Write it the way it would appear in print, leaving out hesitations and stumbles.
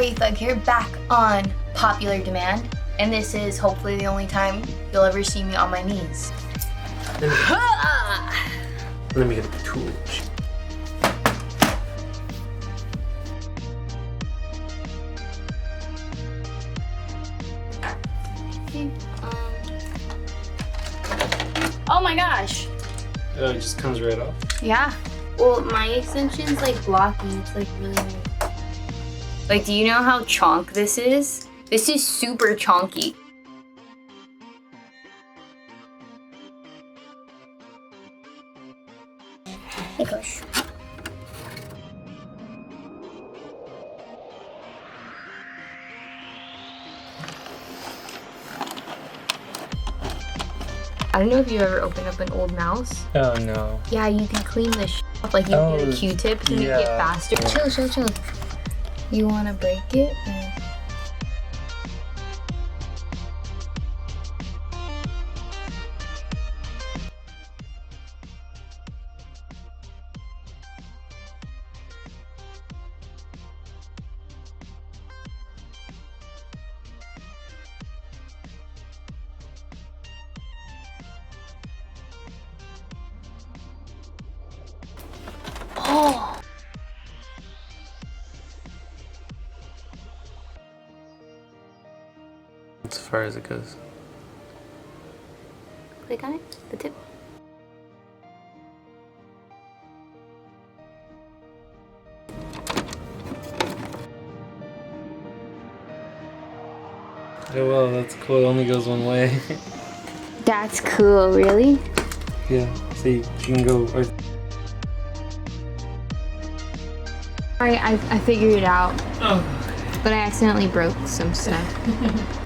y'all, Thug here, back on popular demand, and this is hopefully the only time you'll ever see me on my knees. Let me get the tools. Okay, oh my gosh. Oh, it just comes right off? Yeah. Well, my extension's like blocky. It's like really like, do you know how chonk this is? This is super chonky. Hey, gosh. I don't know if you ever opened up an old mouse. Oh no. Yeah, you can clean this up like you do a Q-tip to make it faster. Yeah. Chill. You want to break it? Oh. As far as it goes. Click on it, the tip. Oh well, that's cool. It only goes one way. That's cool, really? Yeah, see, you can go. Alright, I figured it out. But I accidentally broke some stuff.